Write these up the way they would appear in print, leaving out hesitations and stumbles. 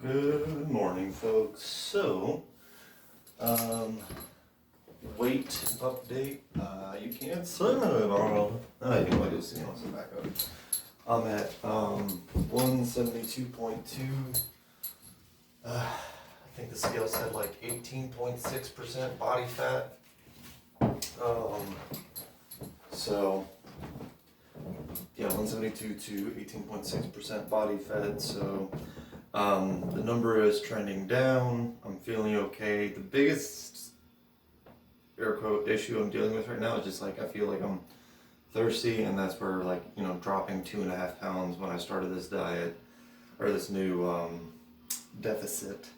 Good morning, folks. So, weight update. You can't see it all. Oh, you know what? You'll see once I'm back up. I'm at 172.2. I think the scale said like 18.6% body fat. So yeah, 172 to 18.6% body fat. So the number is trending down. I'm feeling okay. The biggest air quote issue I'm dealing with right now is just like I feel like I'm thirsty, and that's where dropping 2.5 pounds when I started this diet or this new deficit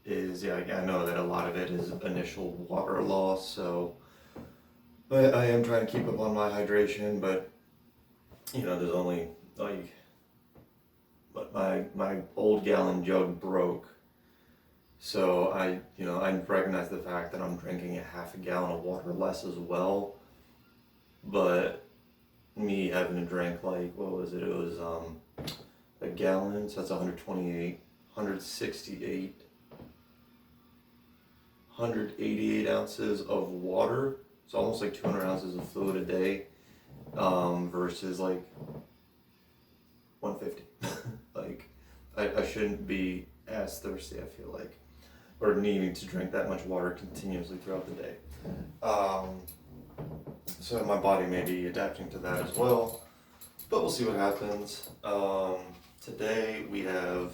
is I know that a lot of it is initial water loss, so but I am trying to keep up on my hydration, but there's only like my old gallon jug broke, so I recognize the fact that I'm drinking a half a gallon of water less as well, but me having to drink like what was it? It was a gallon, so that's 128, 168, 188 ounces of water. It's almost like 200 ounces of fluid a day, versus like 150. Like, I shouldn't be as thirsty, I feel like, or needing to drink that much water continuously throughout the day. So my body may be adapting to that as well, but we'll see what happens. Today we have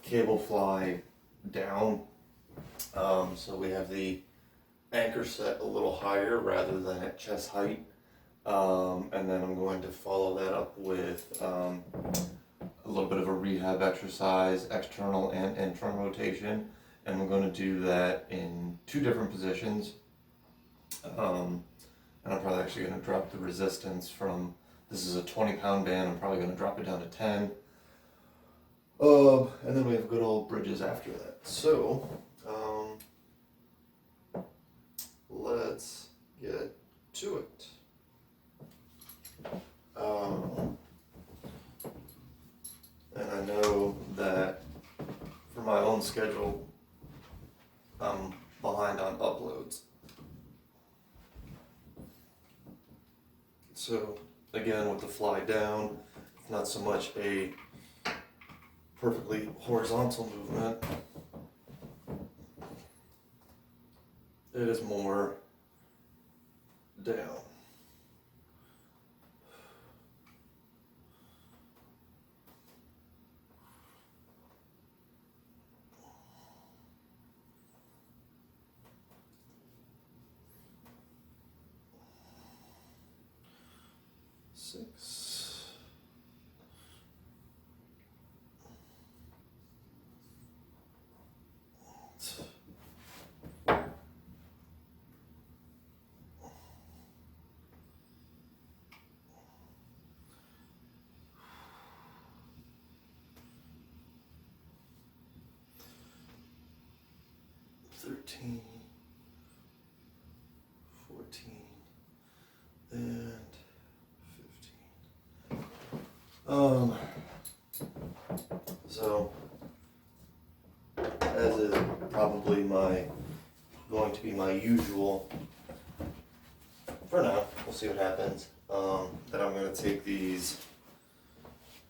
cable fly down. So we have the anchor set a little higher rather than at chest height. And then I'm going to follow that up with a little bit of a rehab exercise, external and internal rotation. And we're going to do that in 2 different positions. And I'm probably actually going to drop the resistance from, this is a 20-pound band, I'm probably going to drop it down to 10. And then we have good old bridges after that. So, let's get to it. And I know that for my own schedule, I'm behind on uploads. So again, with the fly down, it's not so much a perfectly horizontal movement. It is more down. Six. $13, $14, and $15. So as is probably going to be my usual for now. We'll see what happens. Then I'm going to take today's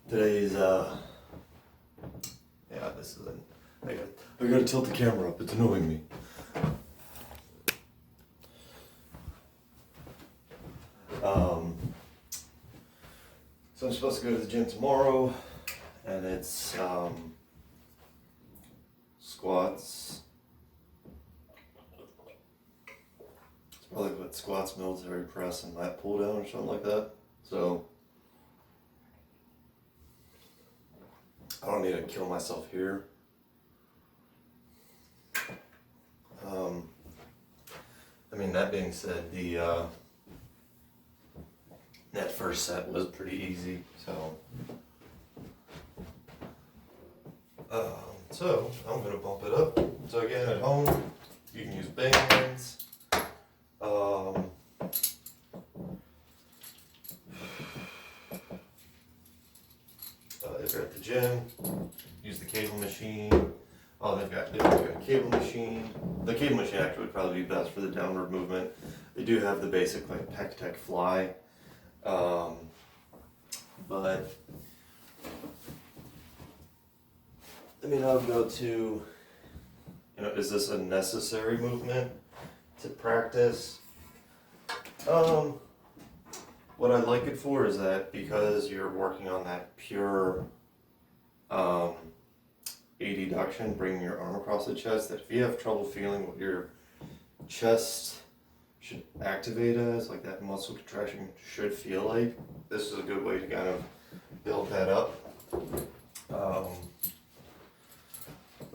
this is I gotta tilt the camera up, it's annoying me. So I'm supposed to go to the gym tomorrow, and it's squats. It's probably what squats, military press, and lat pull down or something like that. So I don't need to kill myself here. That being said, that first set was pretty easy, so I'm gonna bump it up. So again, at home, you can use bands. they're at the gym, use the cable machine. Oh, they've got a cable machine. The cable machine actually would probably be best for the downward movement. They do have the basic like Pec Fly, but I mean, I'll go to, is this a necessary movement to practice? What I like it for is because you're working on that pure adduction, bringing your arm across the chest, that if you have trouble feeling what your chest should activate as, like that muscle contraction should feel like, this is a good way to kind of build that up. But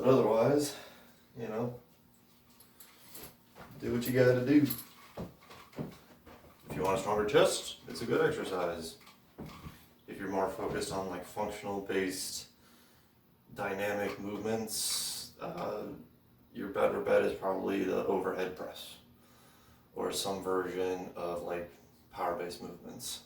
otherwise, do what you gotta do. If you want a stronger chest, it's a good exercise. If you're more focused on like functional based dynamic movements, your better bet is probably the overhead press or some version of like power based movements.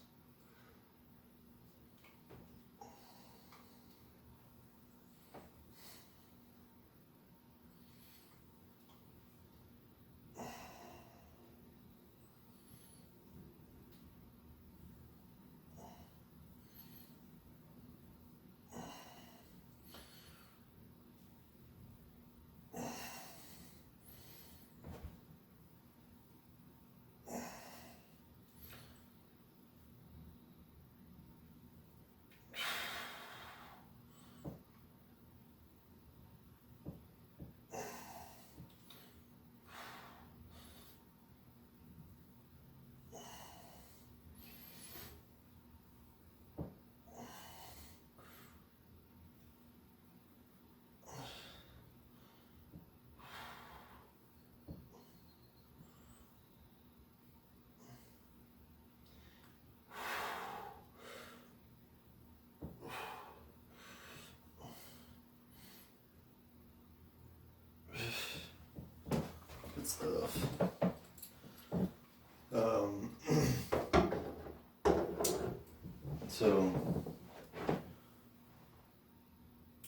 Good stuff. So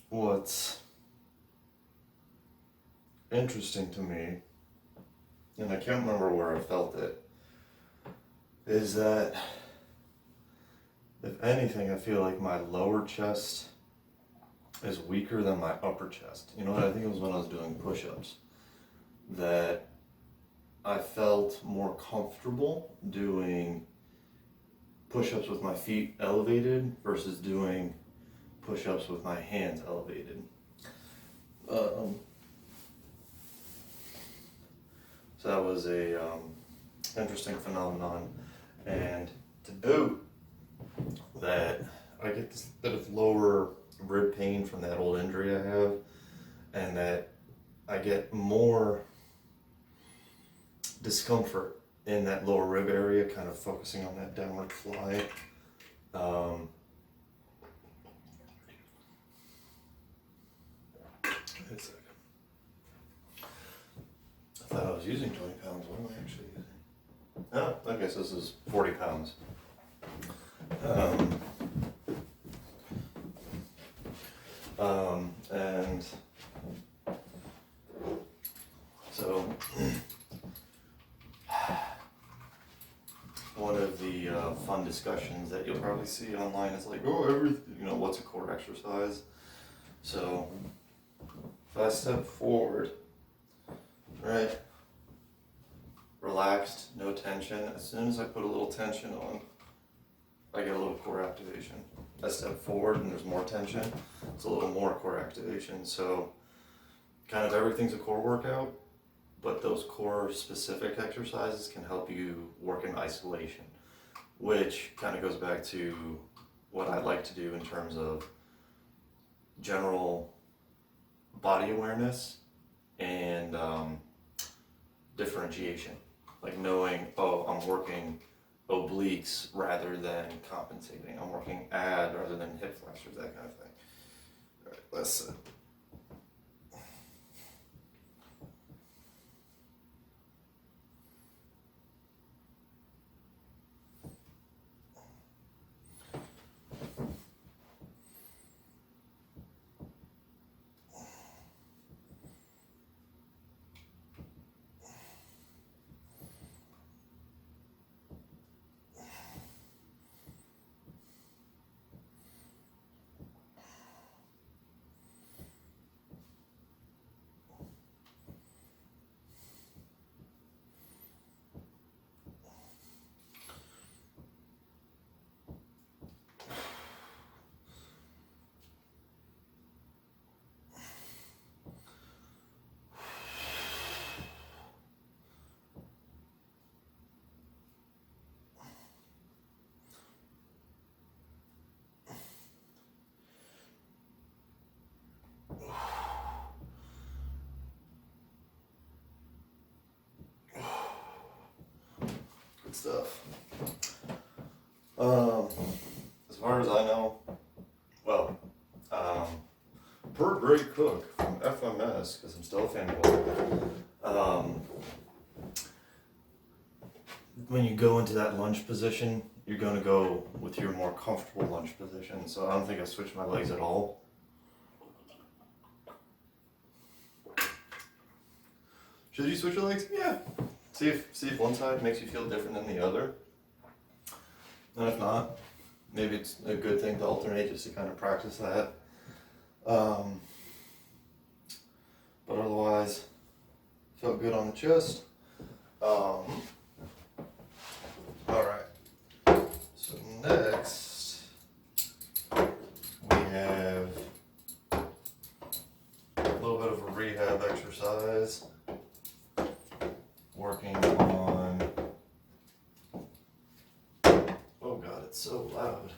what's interesting to me, and I can't remember where I felt it, is that if anything, I feel like my lower chest is weaker than my upper chest. You know what? I think it was when I was doing push-ups that I felt more comfortable doing push-ups with my feet elevated versus doing push-ups with my hands elevated. So that was a interesting phenomenon, and to boot that I get this bit of lower rib pain from that old injury I have, and that I get more discomfort in that lower rib area, kind of focusing on that downward fly. Wait a second. I thought I was using 20 pounds. What am I actually using? Oh, I guess this is 40 pounds. And so one of the fun discussions that you'll probably see online is like, what's a core exercise? So if I step forward, right, relaxed, no tension, as soon as I put a little tension on, I get a little core activation. I step forward and there's more tension, it's a little more core activation. So kind of everything's a core workout, but those core specific exercises can help you work in isolation, which kind of goes back to what I like to do in terms of general body awareness and differentiation. Like knowing, I'm working obliques rather than compensating. I'm working ab rather than hip flexors, that kind of thing. All right, let's stuff. As far as I know, well, per Greg Cook from FMS, because I'm still a fanboy, when you go into that lunge position, you're going to go with your more comfortable lunge position. So I don't think I switched my legs at all. Should you switch your legs? Yeah. See if one side makes you feel different than the other. And if not, maybe it's a good thing to alternate just to kind of practice that. But otherwise, felt good on the chest. Alright. So next, we have a little bit of a rehab exercise. Working on, oh God, it's so loud.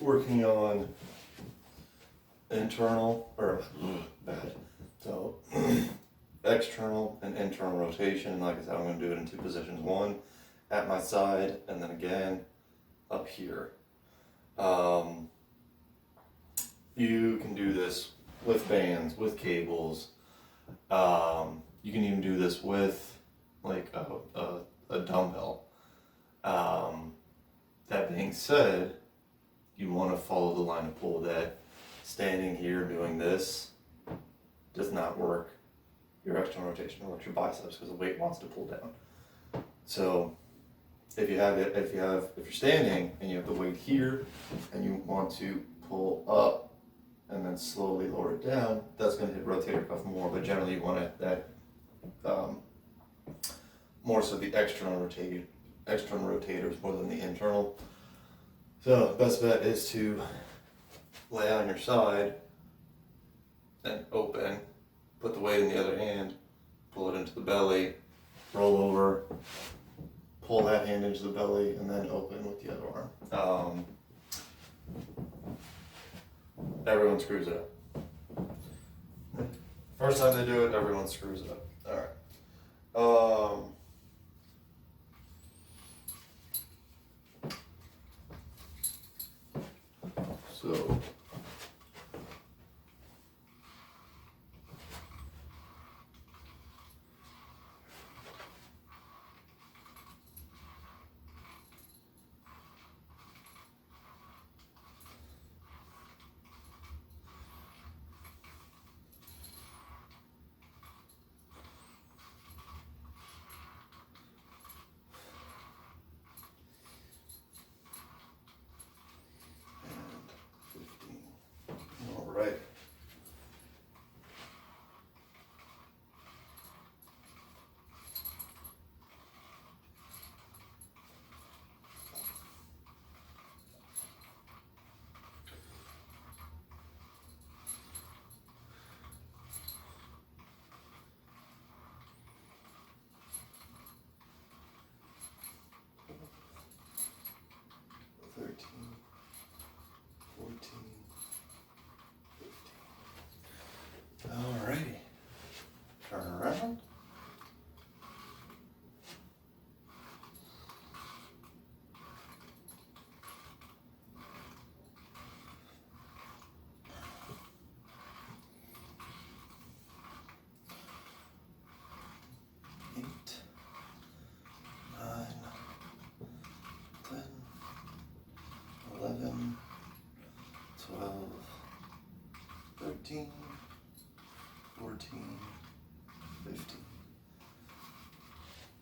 Working on internal, or bad, so external and internal rotation. And like I said, I'm going to do it in two positions. One at my side, and then again up here. You can do this with bands, with cables. You can even do this with like a dumbbell. That being said, you want to follow the line of pull. That standing here doing this does not work your external rotation, it works your biceps because the weight wants to pull down. So if you're standing and you have the weight here and you want to pull up and then slowly lower it down, that's going to hit rotator cuff more, but generally you want that more so the external rotators more than the internal. So best bet is to lay on your side and open, put the weight in the other hand, pull it into the belly, roll over, pull that hand into the belly, and then open with the other arm. Everyone screws it up. First time they do it, everyone screws it up. Alright. So right. Alrighty. Turn around. Eleven, 12, 13, 14, 15.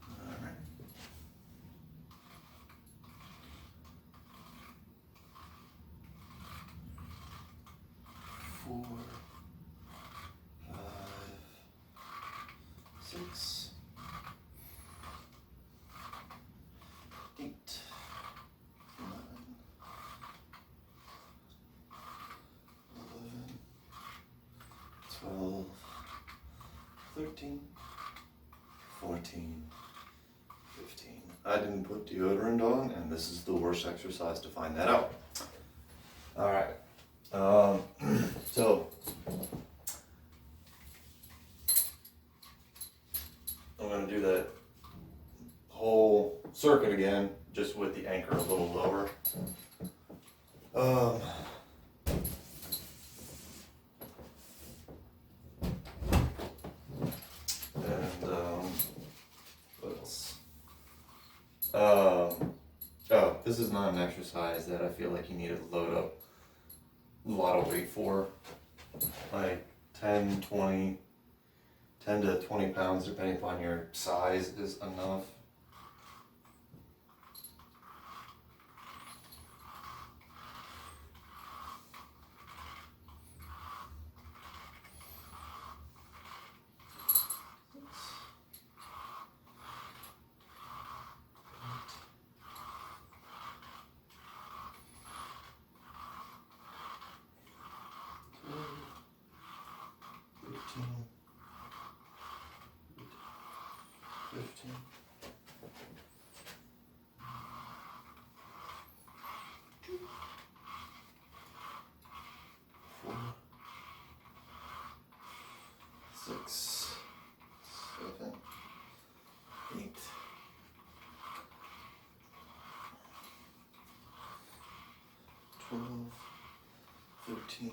All right. Four, 5, 6, 8, 9, 11, 12, 13, 14, 15. I didn't put deodorant on, and this is the worst exercise to find that out. All right. So I'm going to do that whole circuit again, just with the anchor a little lower. What else? Oh, this is not an exercise that I feel like you need to load up a lot of weight for. Like 10 to 20 pounds, depending upon your size, is enough. Six, 7, 8, 12, 13,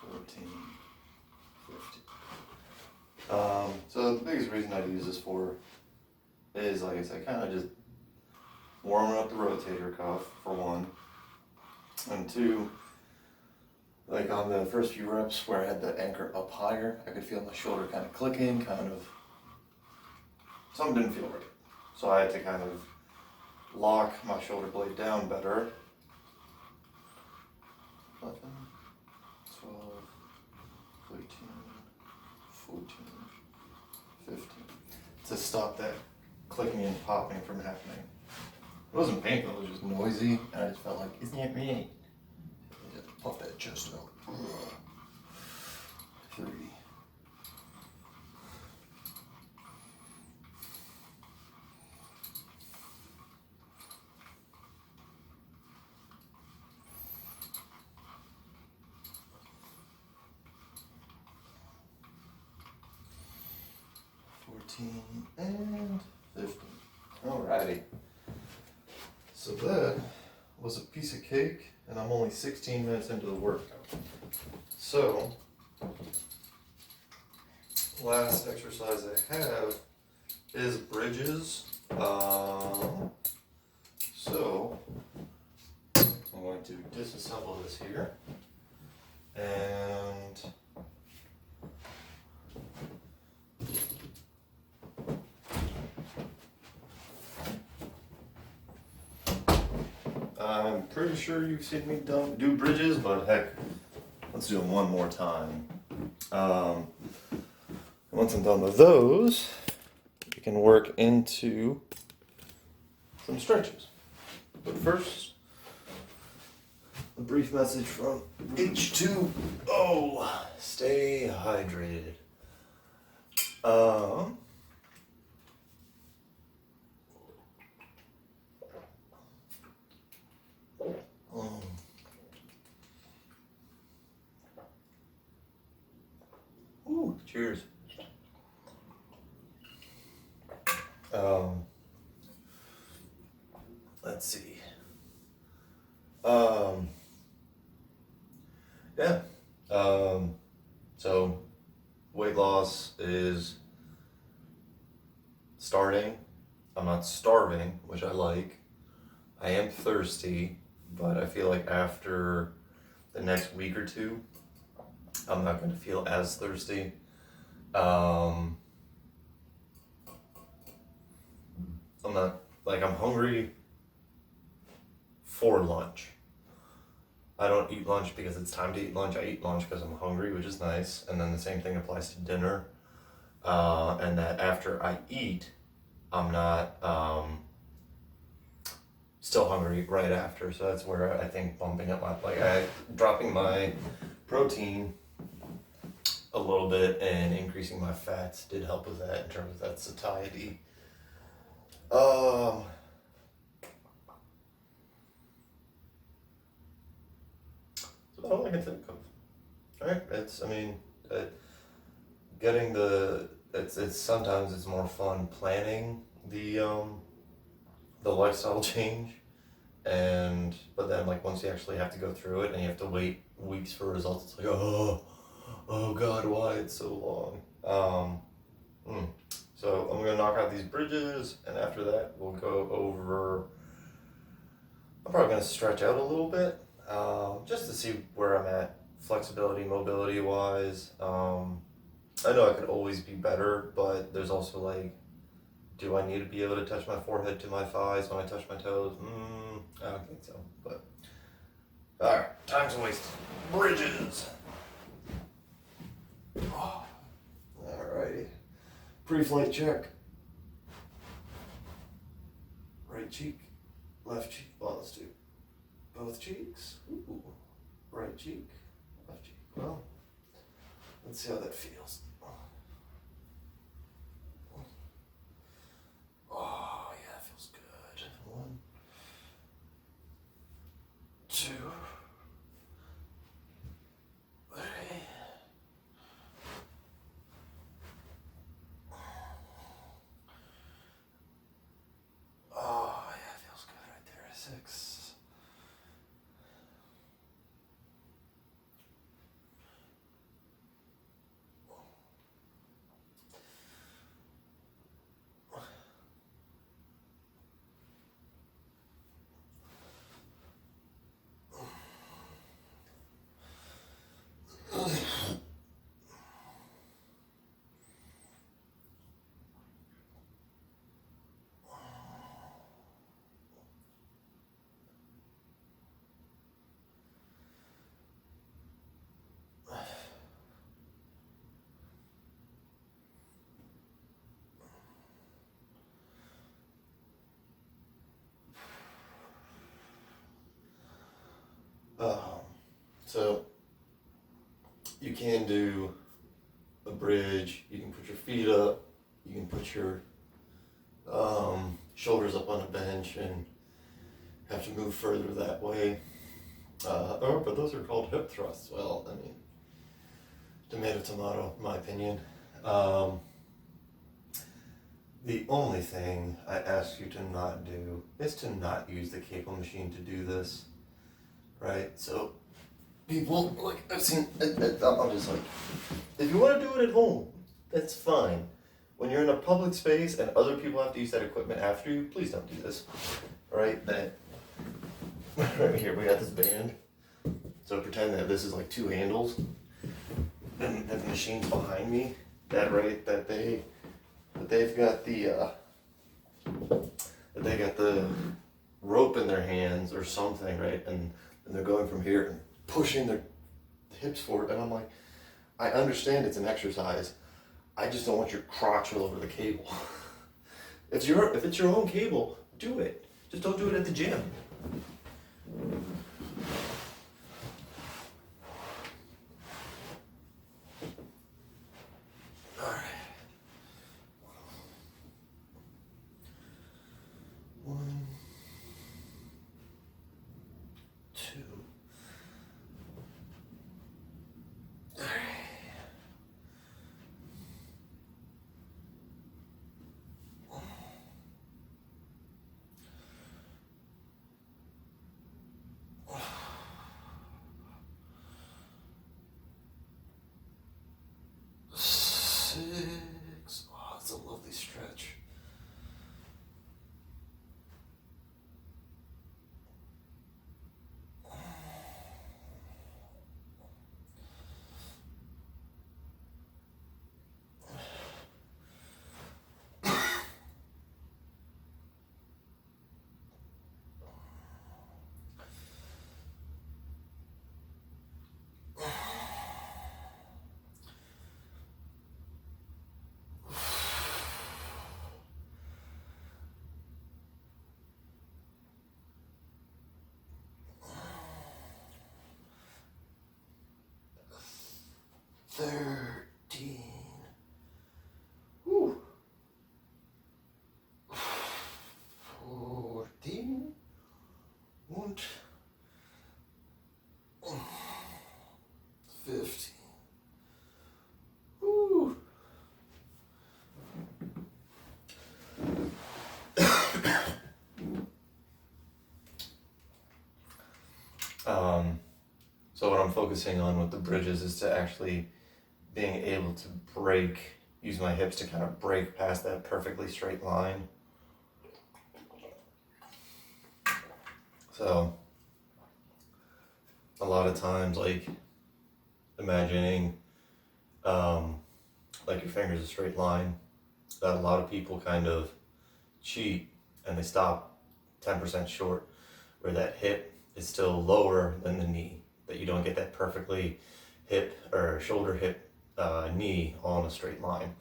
14, 15. So the biggest reason I use this for is, like I said, kind of just warming up the rotator cuff, for one. And two, like on the first few reps where I had the anchor up higher, I could feel my shoulder kind of clicking, something didn't feel right. So I had to kind of lock my shoulder blade down better. 11, 12, 13, 14, 15. To stop that clicking and popping from happening. It wasn't painful, it was just noisy, and I just felt like, isn't it right? Just puff that chest out. 3. 14 and 15. Alrighty. So that was a piece of cake, and I'm only 16 minutes into the workout. So, last exercise I have is bridges. So, I'm going to disassemble this here, and I'm pretty sure you've seen me do bridges, but heck, let's do them one more time. Once I'm done with those, we can work into some stretches. But first, a brief message from H2O. Stay hydrated. Ooh, cheers. Let's see. Yeah. So weight loss is starting. I'm not starving, which I like. I am thirsty, but I feel like after the next week or two, I'm not going to feel as thirsty. I'm hungry for lunch. I don't eat lunch because it's time to eat lunch. I eat lunch because I'm hungry, which is nice. And then the same thing applies to dinner. And that after I eat, I'm not still hungry right after. So that's where I think bumping up dropping my protein a little bit and increasing my fats did help with that in terms of that satiety. That's all I can think of. Alright, getting the it's sometimes it's more fun planning the lifestyle change, but then like once you actually have to go through it and you have to wait weeks for results, it's like oh god, why it's so long. So I'm gonna knock out these bridges, and after that we'll go over. I'm probably gonna stretch out a little bit, just to see where I'm at, flexibility, mobility wise. I know I could always be better, but there's also like, do I need to be able to touch my forehead to my thighs when I touch my toes? I don't think so, but alright, time to waste. Bridges! Alrighty. Pre-flight check. Right cheek, left cheek. Well, let's do both cheeks. Ooh. Right cheek, left cheek. Well, let's see how that feels. Oh, yeah, that feels good. 1, 2, 3. Oh, yeah, it feels good right there. 6. So you can do a bridge, you can put your feet up, you can put your shoulders up on a bench and have to move further that way. But those are called hip thrusts. Well, I mean, tomato, tomato, in my opinion. The only thing I ask you to not do is to not use the cable machine to do this, right? So people, like, I've seen, I'm just like, if you want to do it at home, that's fine. When you're in a public space and other people have to use that equipment after you, please don't do this, right? That, right here, we got this band. So pretend that this is like 2 handles, and the machine's behind me, they've got the rope in their hands or something, right? And they're going from here and pushing their hips forward, and I'm like, I understand it's an exercise. I just don't want your crotch all over the cable. If it's your own cable, do it. Just don't do it at the gym. All right. 1, 2. All right. 6. Oh, that's a lovely stretch. 13. Whew. 14. 1, 15. Whew. So what I'm focusing on with the bridges is to actually being able to use my hips to kind of break past that perfectly straight line. So a lot of times, like imagining like your finger's a straight line, that a lot of people kind of cheat and they stop 10% short, where that hip is still lower than the knee, that you don't get that perfectly hip or shoulder hip knee all in a straight line.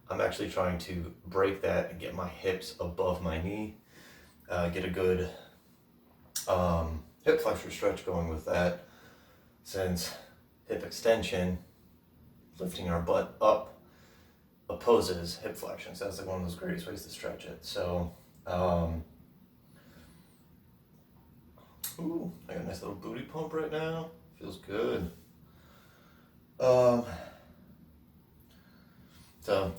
I'm actually trying to break that and get my hips above my knee, get a good hip flexor stretch going with that, since hip extension, lifting our butt up, opposes hip flexion. So that's like one of those greatest ways to stretch it. So ooh, I got a nice little booty pump right now. Feels good. So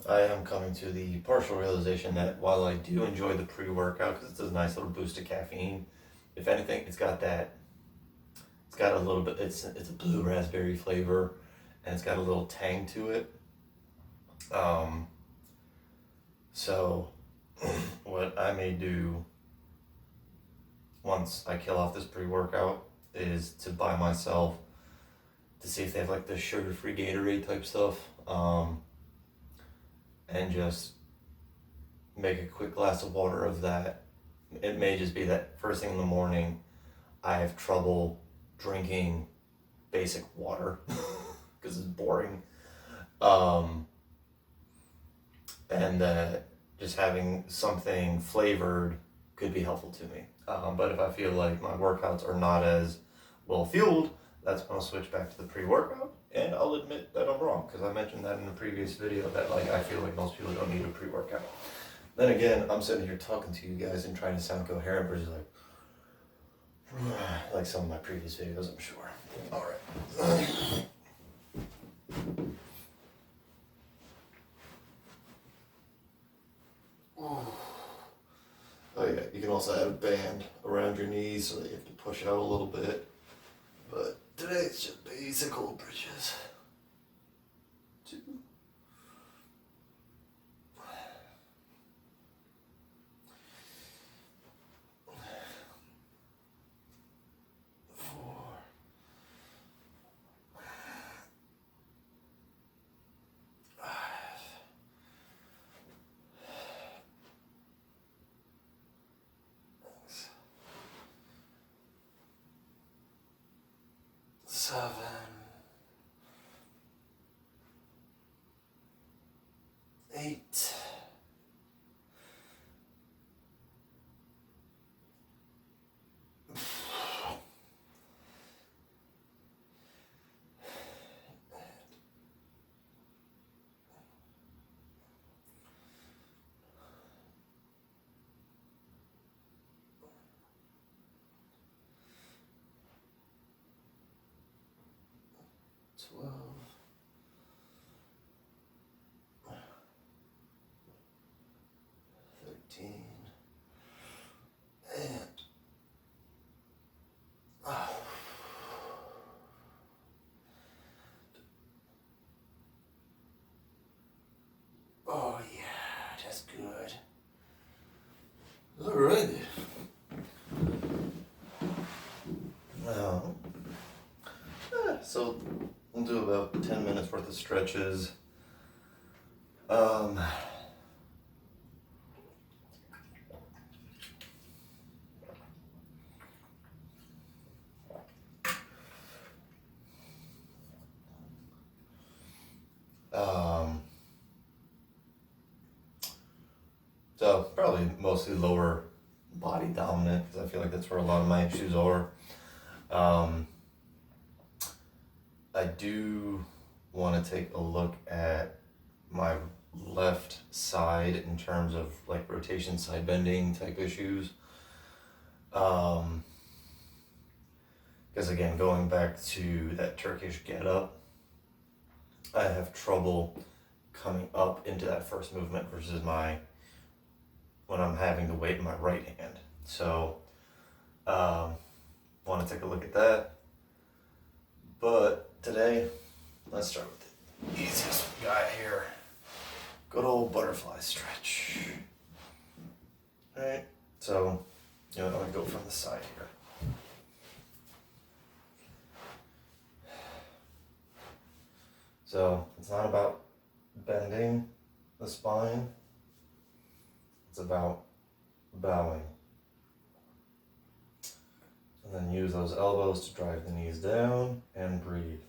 I am coming to the partial realization that while I do enjoy the pre-workout because it's a nice little boost of caffeine, if anything, it's got a little bit, it's a blue raspberry flavor, and it's got a little tang to it. So what I may do once I kill off this pre-workout is to buy myself, to see if they have like the sugar-free Gatorade type stuff, and just make a quick glass of water of that. It may just be that first thing in the morning I have trouble drinking basic water because it's boring, and that just having something flavored could be helpful to me. But if I feel like my workouts are not as well fueled, that's when I'll switch back to the pre-workout, and I'll admit that I'm wrong, because I mentioned that in the previous video that like I feel like most people don't need a pre-workout. Then again, I'm sitting here talking to you guys and trying to sound coherent versus like some of my previous videos, I'm sure. All right. Oh yeah, you can also add a band around your knees so that you have to push out a little bit. But today it's just basic old bridges. 2, 4, 5, 6, 7, 8, 12, 13, and oh yeah, that's good. Alrighty. Now, so we'll do about 10 minutes worth of stretches. So probably mostly lower body dominant, because I feel like that's where a lot of my issues are. I do want to take a look at my left side in terms of like rotation, side bending type issues. Because again, going back to that Turkish get up, I have trouble coming up into that first movement versus when I'm having the weight in my right hand. So want to take a look at that. But today, let's start with the easiest guy here. Good old butterfly stretch. Alright, so I'm going to go from the side here. So it's not about bending the spine, it's about bowing. And then use those elbows to drive the knees down and breathe.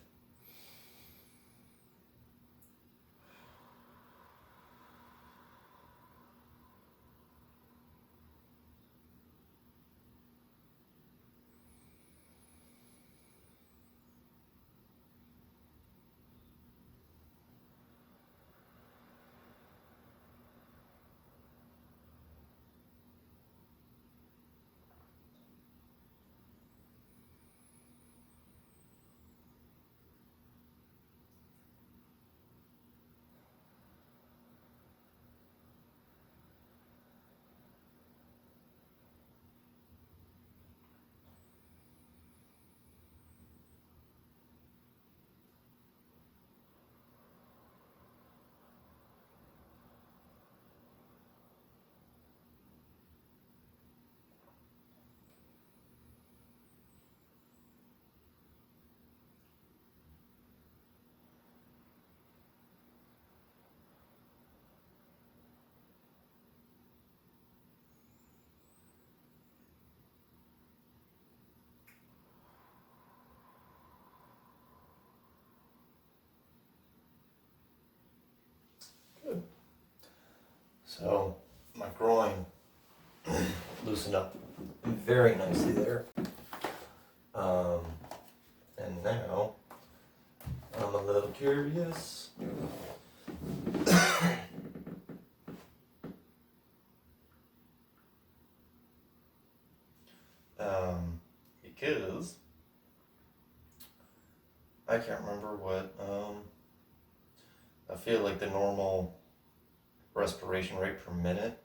Good. So my groin loosened up very nicely there. And now I'm a little curious. Because I can't remember what I feel like the normal respiration rate per minute.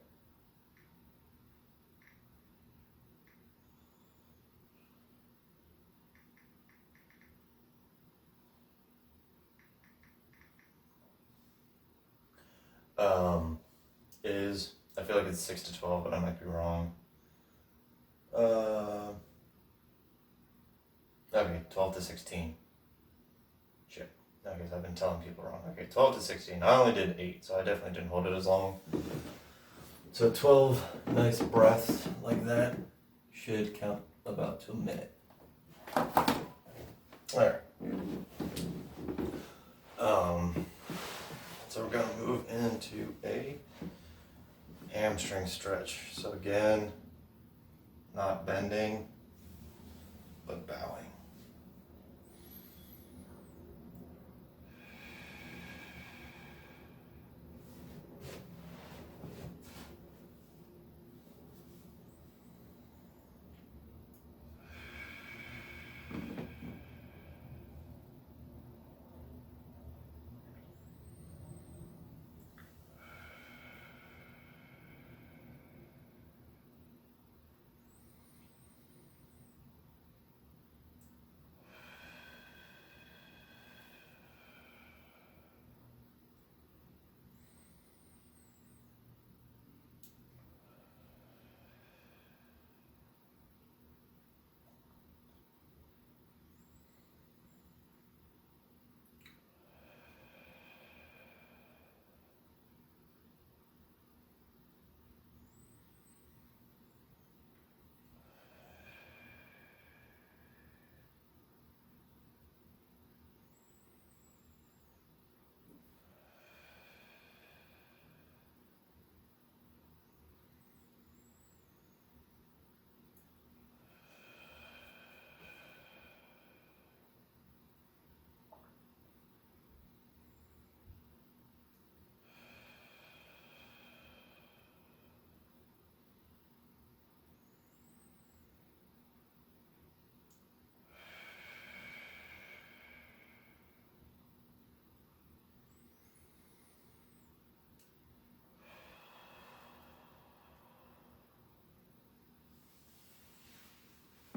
Is, I feel like it's 6 to 12, but I might be wrong. Okay, 12 to 16. Shit. I guess I've been telling people wrong. Okay, 12 to 16. I only did 8, so I definitely didn't hold it as long. So 12 nice breaths like that should count about to a minute. Alright. So we're going to move into a hamstring stretch. So again, not bending, but bowing.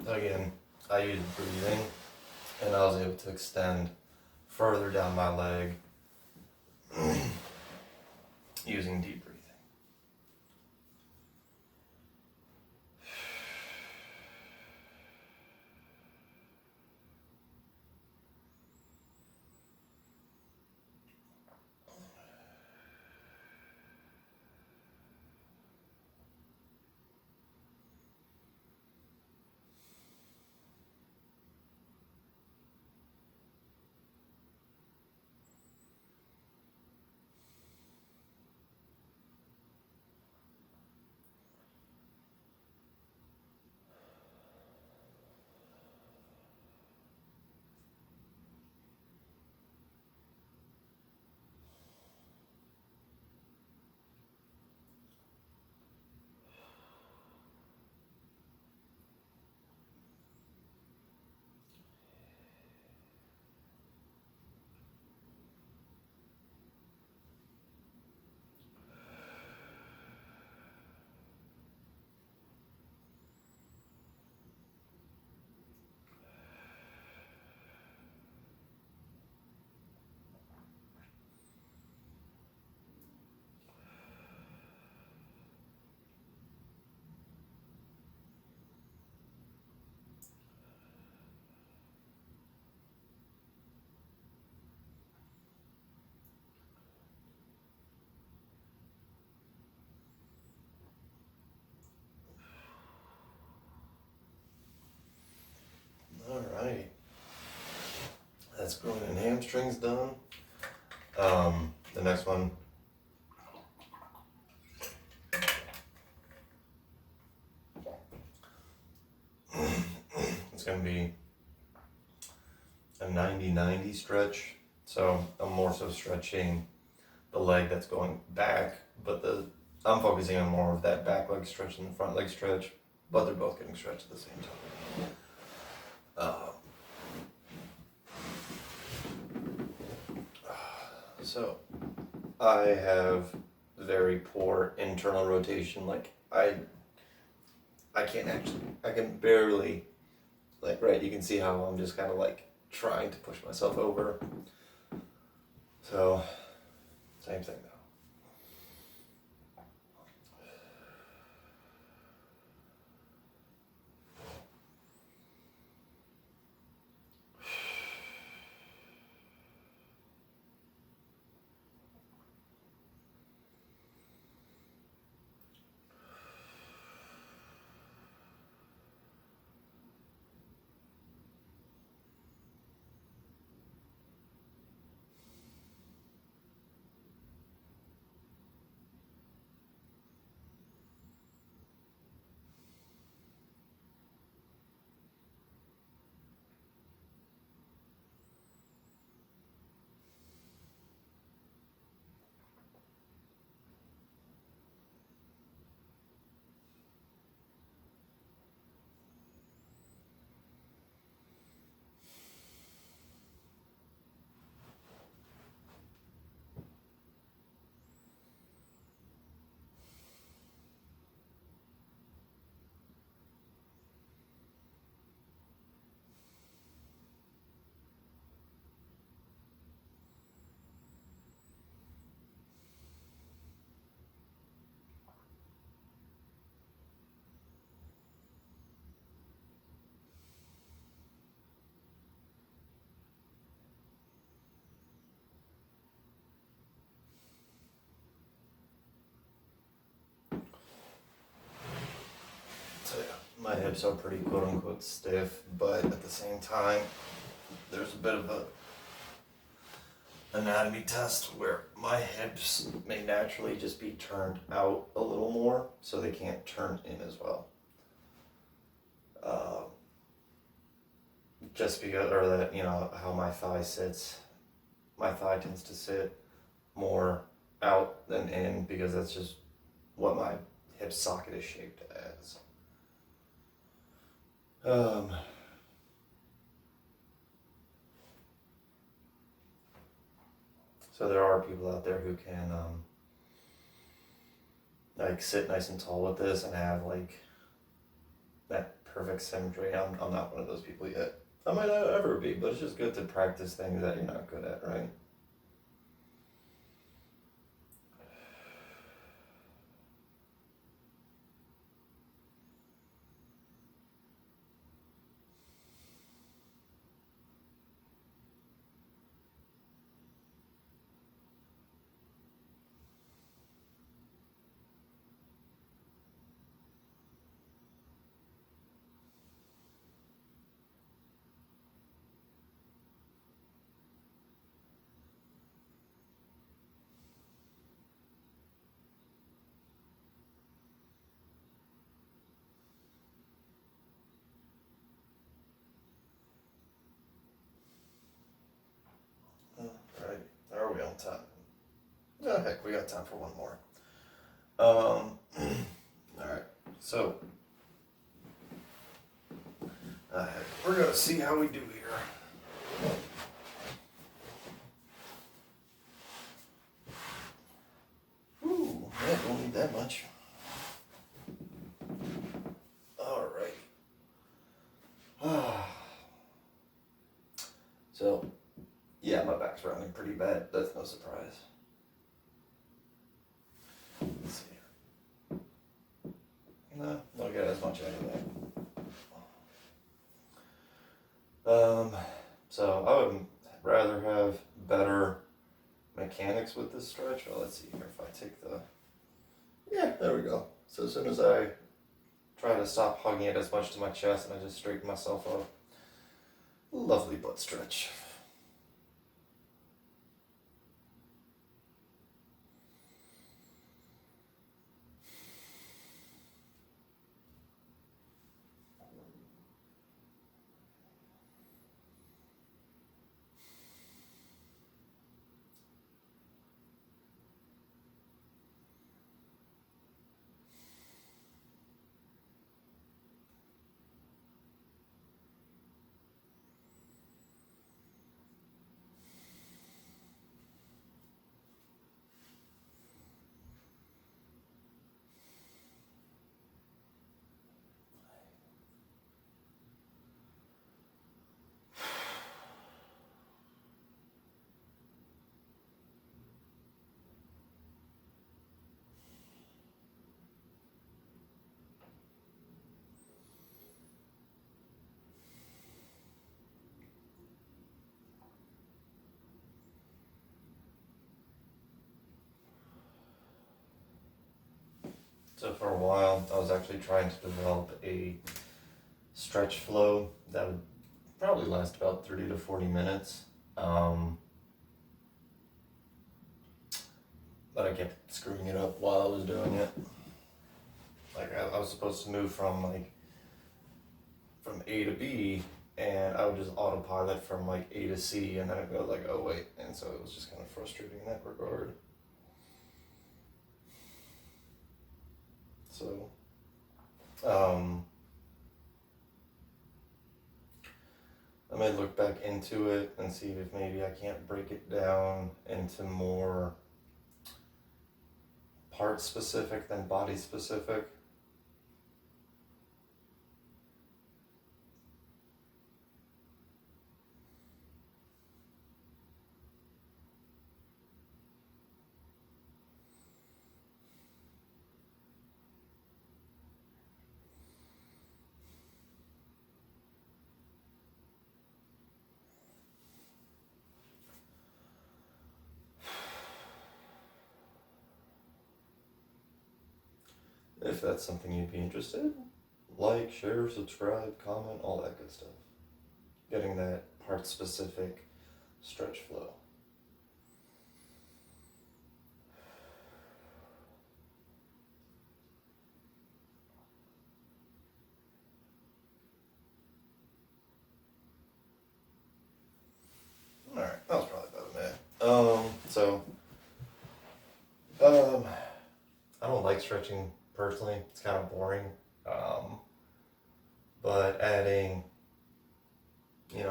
Again, I used breathing, and I was able to extend further down my leg using deep breathing. All right. That's groin and hamstrings done. The next one, it's going to be a 90-90 stretch. So I'm more so stretching the leg that's going back, but I'm focusing on more of that back leg stretch than the front leg stretch, but they're both getting stretched at the same time. So I have very poor internal rotation. Like I can barely, like, right, you can see how I'm just kind of like trying to push myself over. So same thing though. So yeah, my hips are pretty quote unquote stiff, but at the same time, there's a bit of a anatomy test where my hips may naturally just be turned out a little more, so they can't turn in as well. Just because, or that, you know, how my thigh sits, my thigh tends to sit more out than in because that's just what my hip socket is shaped as. So there are people out there who can like sit nice and tall with this and have like that perfect symmetry. I'm not one of those people yet. I might not ever be, but it's just good to practice things that you're not good at, right? Alright, are we on time? Oh, heck, we got time for one more. Alright, so we're gonna see how we do here. Ooh, yeah, don't need that much. Alright. So, yeah, my back's rounding pretty bad. That's no surprise. Let's see here. No, don't get as much anyway. So I would rather have better mechanics with this stretch. Well, let's see here if I take the... Yeah, there we go. So as soon as I try to stop hugging it as much to my chest and I just straighten myself up. Lovely butt stretch. So for a while, I was actually trying to develop a stretch flow that would probably last about 30 to 40 minutes. But I kept screwing it up while I was doing it. Like I was supposed to move from A to B, and I would just autopilot from like A to C, and then I'd go like, oh wait, and so it was just kind of frustrating in that regard. So, I may look back into it and see if maybe I can't break it down into more part specific than body specific. If that's something you'd be interested in, like, share, subscribe, comment, all that good stuff. Getting that part specific stretch flow. Alright, that was probably about a minute. I don't like stretching personally. It's kind of boring. But adding, 2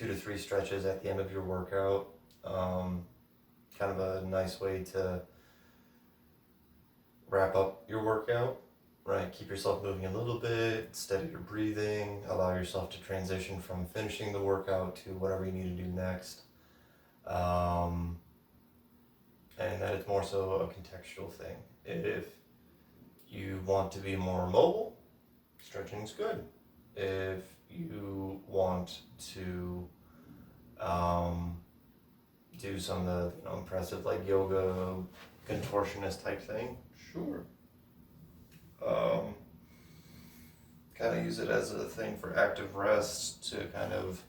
to 3 stretches at the end of your workout, kind of a nice way to wrap up your workout. right? Keep yourself moving a little bit, steady your breathing, allow yourself to transition from finishing the workout to whatever you need to do next. And that it's more so a contextual thing. If you want to be more mobile, stretching is good. If you want to do some of the impressive like yoga, contortionist type thing, sure. Kind of use it as a thing for active rest to kind of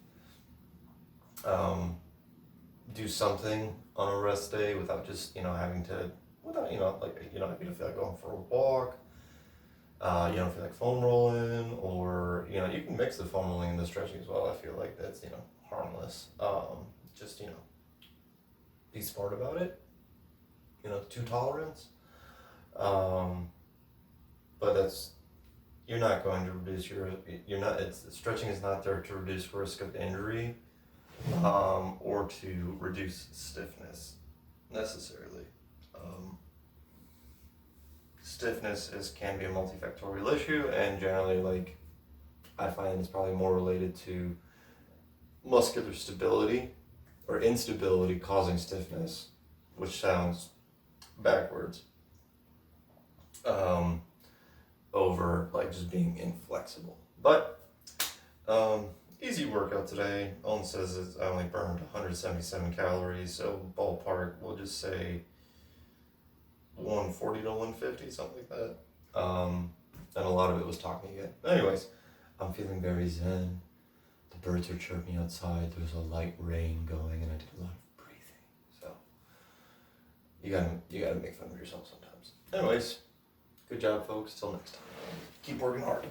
do something on a rest day without just having to if you don't feel like going for a walk, you don't feel like foam rolling, or you can mix the foam rolling and the stretching as well. I feel like that's harmless. Just be smart about it. To tolerance. But you're not going to reduce stretching is not there to reduce risk of injury, or to reduce stiffness necessarily. Stiffness can be a multifactorial issue, and generally I find it's probably more related to muscular stability or instability causing stiffness, which sounds backwards, over just being inflexible. But easy workout today. Owen says I only burned 177 calories, so ballpark, we'll just say 140 to 150, something like that. And a lot of it was talking again. Anyways, I'm feeling very zen. The birds are chirping outside. There's a light rain going, and I did a lot of breathing. So you gotta make fun of yourself sometimes. Anyways, good job, folks. Till next time. Keep working hard.